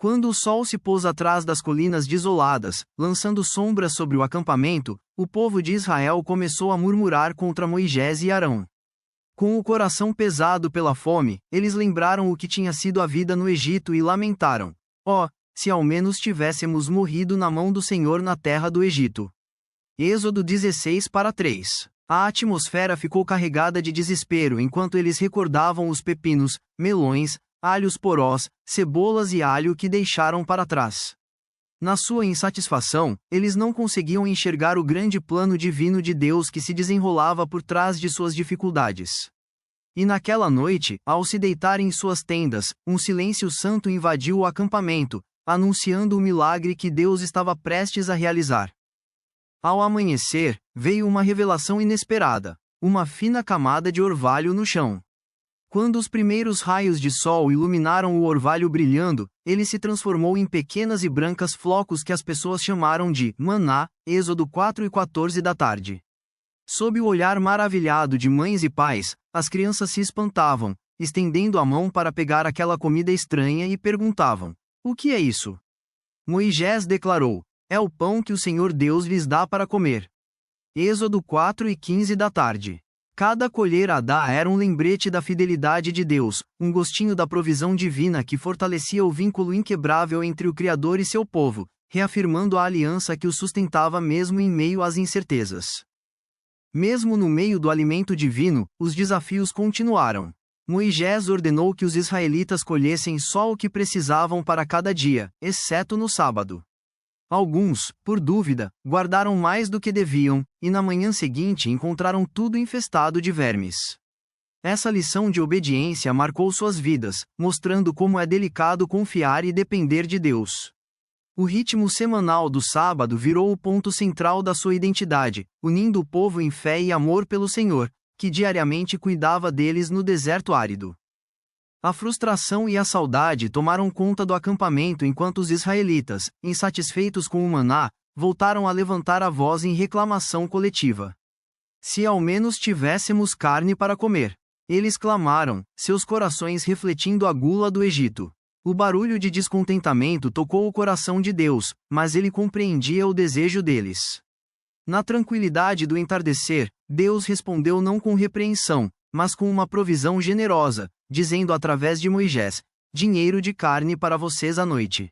Quando o sol se pôs atrás das colinas desoladas, lançando sombras sobre o acampamento, o povo de Israel começou a murmurar contra Moisés e Arão. Com o coração pesado pela fome, eles lembraram o que tinha sido a vida no Egito e lamentaram: ó, se ao menos tivéssemos morrido na mão do Senhor na terra do Egito. Êxodo 16:3. A atmosfera ficou carregada de desespero enquanto eles recordavam os pepinos, melões, alhos porós, cebolas e alho que deixaram para trás. Na sua insatisfação, eles não conseguiam enxergar o grande plano divino de Deus que se desenrolava por trás de suas dificuldades. E naquela noite, ao se deitarem em suas tendas, um silêncio santo invadiu o acampamento, anunciando o milagre que Deus estava prestes a realizar. Ao amanhecer, veio uma revelação inesperada: uma fina camada de orvalho no chão. Quando os primeiros raios de sol iluminaram o orvalho brilhando, ele se transformou em pequenas e brancas flocos que as pessoas chamaram de maná, Êxodo 4:14 da tarde. Sob o olhar maravilhado de mães e pais, as crianças se espantavam, estendendo a mão para pegar aquela comida estranha e perguntavam: o que é isso? Moisés declarou: é o pão que o Senhor Deus lhes dá para comer. Êxodo 4:15 da tarde. Cada colheita era um lembrete da fidelidade de Deus, um gostinho da provisão divina que fortalecia o vínculo inquebrável entre o Criador e seu povo, reafirmando a aliança que o sustentava mesmo em meio às incertezas. Mesmo no meio do alimento divino, os desafios continuaram. Moisés ordenou que os israelitas colhessem só o que precisavam para cada dia, exceto no sábado. Alguns, por dúvida, guardaram mais do que deviam, e na manhã seguinte encontraram tudo infestado de vermes. Essa lição de obediência marcou suas vidas, mostrando como é delicado confiar e depender de Deus. O ritmo semanal do sábado virou o ponto central da sua identidade, unindo o povo em fé e amor pelo Senhor, que diariamente cuidava deles no deserto árido. A frustração e a saudade tomaram conta do acampamento enquanto os israelitas, insatisfeitos com o maná, voltaram a levantar a voz em reclamação coletiva. Se ao menos tivéssemos carne para comer! Eles clamaram, seus corações refletindo a gula do Egito. O barulho de descontentamento tocou o coração de Deus, mas ele compreendia o desejo deles. Na tranquilidade do entardecer, Deus respondeu não com repreensão, mas com uma provisão generosa, dizendo através de Moisés: dinheiro de carne para vocês à noite.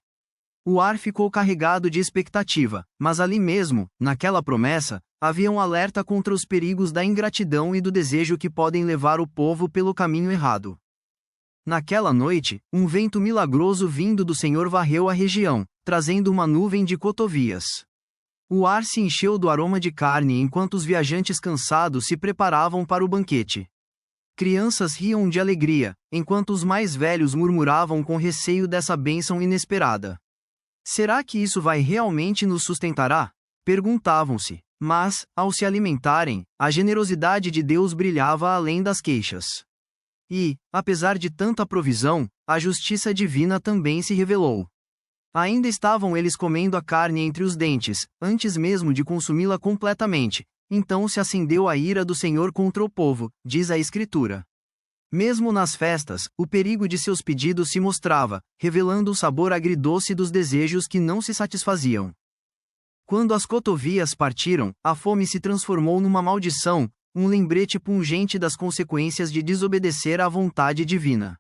O ar ficou carregado de expectativa, mas ali mesmo, naquela promessa, havia um alerta contra os perigos da ingratidão e do desejo que podem levar o povo pelo caminho errado. Naquela noite, um vento milagroso vindo do Senhor varreu a região, trazendo uma nuvem de cotovias. O ar se encheu do aroma de carne enquanto os viajantes cansados se preparavam para o banquete. Crianças riam de alegria, enquanto os mais velhos murmuravam com receio dessa bênção inesperada. Será que isso vai realmente nos sustentará? Perguntavam-se. Mas, ao se alimentarem, a generosidade de Deus brilhava além das queixas. E, apesar de tanta provisão, a justiça divina também se revelou. Ainda estavam eles comendo a carne entre os dentes, antes mesmo de consumi-la completamente. Então se acendeu a ira do Senhor contra o povo, diz a Escritura. Mesmo nas festas, o perigo de seus pedidos se mostrava, revelando o sabor agridoce dos desejos que não se satisfaziam. Quando as cotovias partiram, a fome se transformou numa maldição, um lembrete pungente das consequências de desobedecer à vontade divina.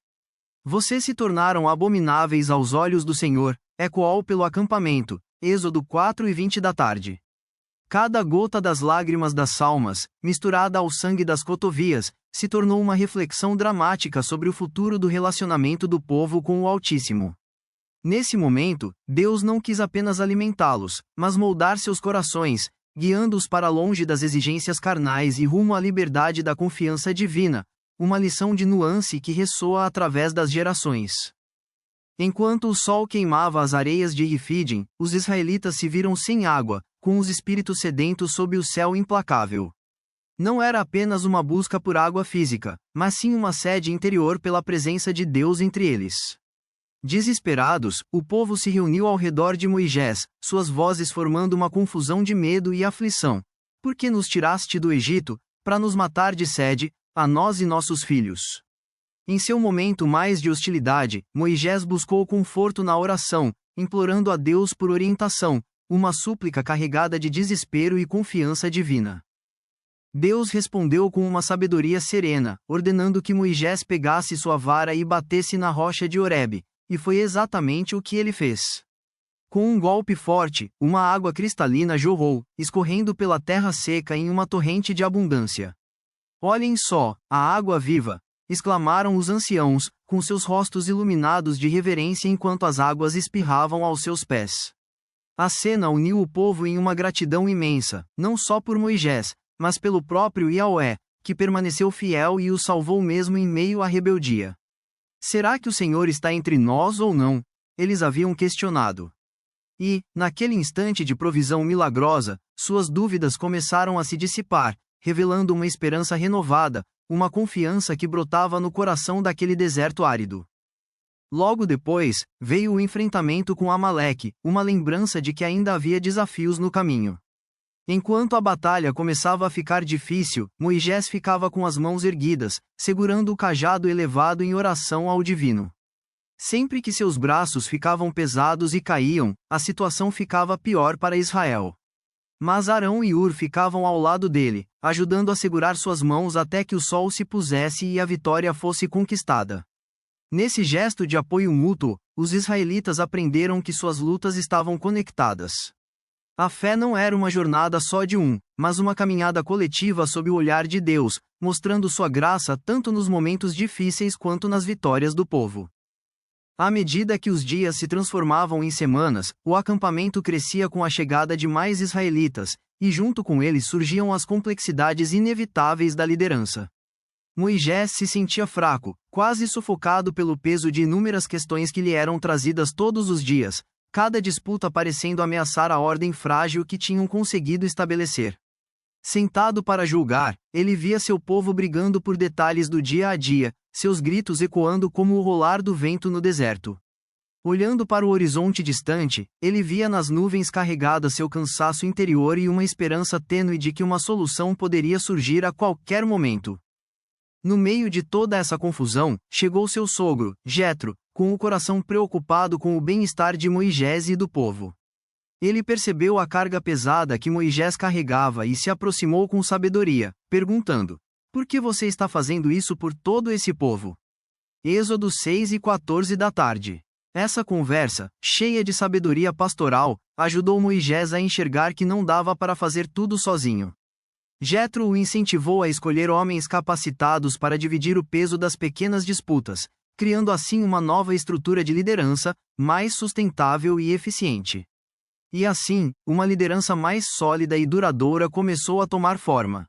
Vocês se tornaram abomináveis aos olhos do Senhor, ecoou pelo acampamento, Êxodo 4:20 da tarde. Cada gota das lágrimas das salmas, misturada ao sangue das cotovias, se tornou uma reflexão dramática sobre o futuro do relacionamento do povo com o Altíssimo. Nesse momento, Deus não quis apenas alimentá-los, mas moldar seus corações, guiando-os para longe das exigências carnais e rumo à liberdade da confiança divina, uma lição de nuance que ressoa através das gerações. Enquanto o sol queimava as areias de Refidim, os israelitas se viram sem água, com os espíritos sedentos sob o céu implacável. Não era apenas uma busca por água física, mas sim uma sede interior pela presença de Deus entre eles. Desesperados, o povo se reuniu ao redor de Moisés, suas vozes formando uma confusão de medo e aflição. Por que nos tiraste do Egito, para nos matar de sede, a nós e nossos filhos? Em seu momento mais de hostilidade, Moisés buscou conforto na oração, implorando a Deus por orientação, uma súplica carregada de desespero e confiança divina. Deus respondeu com uma sabedoria serena, ordenando que Moisés pegasse sua vara e batesse na rocha de Horebe, e foi exatamente o que ele fez. Com um golpe forte, uma água cristalina jorrou, escorrendo pela terra seca em uma torrente de abundância. "Olhem só, a água viva!" exclamaram os anciãos, com seus rostos iluminados de reverência enquanto as águas espirravam aos seus pés. A cena uniu o povo em uma gratidão imensa, não só por Moisés, mas pelo próprio Yahweh, que permaneceu fiel e o salvou mesmo em meio à rebeldia. "Será que o Senhor está entre nós ou não?" eles haviam questionado. E, naquele instante de provisão milagrosa, suas dúvidas começaram a se dissipar, revelando uma esperança renovada, uma confiança que brotava no coração daquele deserto árido. Logo depois, veio o enfrentamento com Amaleque, uma lembrança de que ainda havia desafios no caminho. Enquanto a batalha começava a ficar difícil, Moisés ficava com as mãos erguidas, segurando o cajado elevado em oração ao divino. Sempre que seus braços ficavam pesados e caíam, a situação ficava pior para Israel. Mas Arão e Hur ficavam ao lado dele, ajudando a segurar suas mãos até que o sol se pusesse e a vitória fosse conquistada. Nesse gesto de apoio mútuo, os israelitas aprenderam que suas lutas estavam conectadas. A fé não era uma jornada só de um, mas uma caminhada coletiva sob o olhar de Deus, mostrando sua graça tanto nos momentos difíceis quanto nas vitórias do povo. À medida que os dias se transformavam em semanas, o acampamento crescia com a chegada de mais israelitas, e junto com eles surgiam as complexidades inevitáveis da liderança. Moisés se sentia fraco, quase sufocado pelo peso de inúmeras questões que lhe eram trazidas todos os dias, cada disputa parecendo ameaçar a ordem frágil que tinham conseguido estabelecer. Sentado para julgar, ele via seu povo brigando por detalhes do dia a dia, seus gritos ecoando como o rolar do vento no deserto. Olhando para o horizonte distante, ele via nas nuvens carregadas seu cansaço interior e uma esperança tênue de que uma solução poderia surgir a qualquer momento. No meio de toda essa confusão, chegou seu sogro, Jetro, com o coração preocupado com o bem-estar de Moisés e do povo. Ele percebeu a carga pesada que Moisés carregava e se aproximou com sabedoria, perguntando: "Por que você está fazendo isso por todo esse povo?" Êxodo 6:14 da tarde. Essa conversa, cheia de sabedoria pastoral, ajudou Moisés a enxergar que não dava para fazer tudo sozinho. Jetro o incentivou a escolher homens capacitados para dividir o peso das pequenas disputas, criando assim uma nova estrutura de liderança, mais sustentável e eficiente. E assim, uma liderança mais sólida e duradoura começou a tomar forma.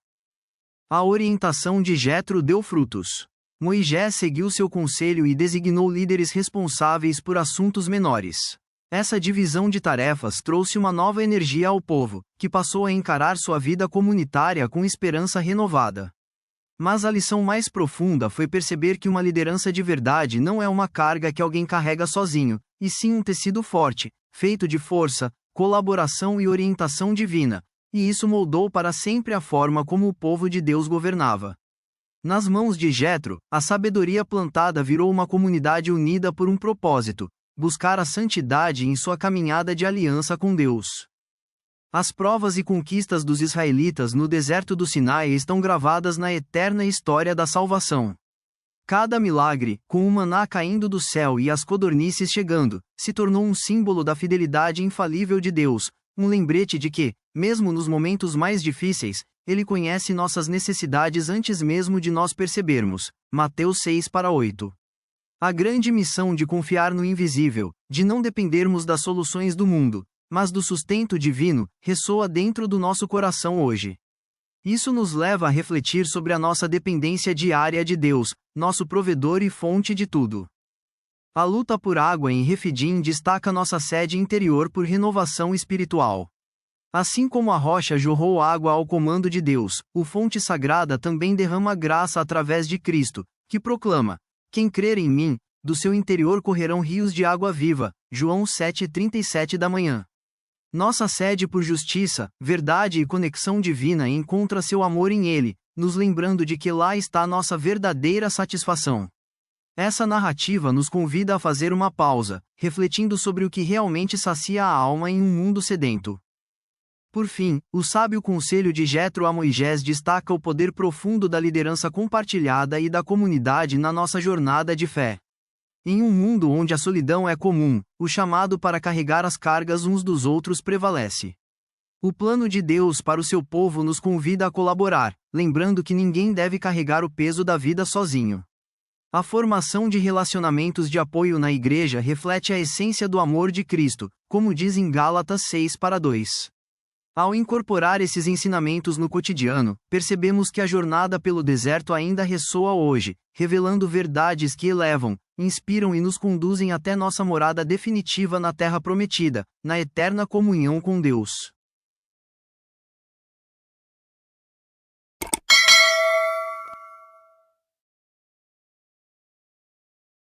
A orientação de Jetro deu frutos. Moisés seguiu seu conselho e designou líderes responsáveis por assuntos menores. Essa divisão de tarefas trouxe uma nova energia ao povo, que passou a encarar sua vida comunitária com esperança renovada. Mas a lição mais profunda foi perceber que uma liderança de verdade não é uma carga que alguém carrega sozinho, e sim um tecido forte, feito de força, colaboração e orientação divina, e isso moldou para sempre a forma como o povo de Deus governava. Nas mãos de Jetro, a sabedoria plantada virou uma comunidade unida por um propósito: buscar a santidade em sua caminhada de aliança com Deus. As provas e conquistas dos israelitas no deserto do Sinai estão gravadas na eterna história da salvação. Cada milagre, com o maná caindo do céu e as codornices chegando, se tornou um símbolo da fidelidade infalível de Deus, um lembrete de que, mesmo nos momentos mais difíceis, Ele conhece nossas necessidades antes mesmo de nós percebermos. Mateus 6:8. A grande missão de confiar no invisível, de não dependermos das soluções do mundo, mas do sustento divino, ressoa dentro do nosso coração hoje. Isso nos leva a refletir sobre a nossa dependência diária de Deus, nosso provedor e fonte de tudo. A luta por água em Refidim destaca nossa sede interior por renovação espiritual. Assim como a rocha jorrou água ao comando de Deus, o fonte sagrada também derrama graça através de Cristo, que proclama: "Quem crer em mim, do seu interior correrão rios de água viva." João 7:37 da manhã. Nossa sede por justiça, verdade e conexão divina encontra seu amor em Ele, nos lembrando de que lá está nossa verdadeira satisfação. Essa narrativa nos convida a fazer uma pausa, refletindo sobre o que realmente sacia a alma em um mundo sedento. Por fim, o sábio conselho de Jetro a Moisés destaca o poder profundo da liderança compartilhada e da comunidade na nossa jornada de fé. Em um mundo onde a solidão é comum, o chamado para carregar as cargas uns dos outros prevalece. O plano de Deus para o seu povo nos convida a colaborar, lembrando que ninguém deve carregar o peso da vida sozinho. A formação de relacionamentos de apoio na igreja reflete a essência do amor de Cristo, como diz em Gálatas 6:2. Ao incorporar esses ensinamentos no cotidiano, percebemos que a jornada pelo deserto ainda ressoa hoje, revelando verdades que elevam, inspiram e nos conduzem até nossa morada definitiva na terra prometida, na eterna comunhão com Deus.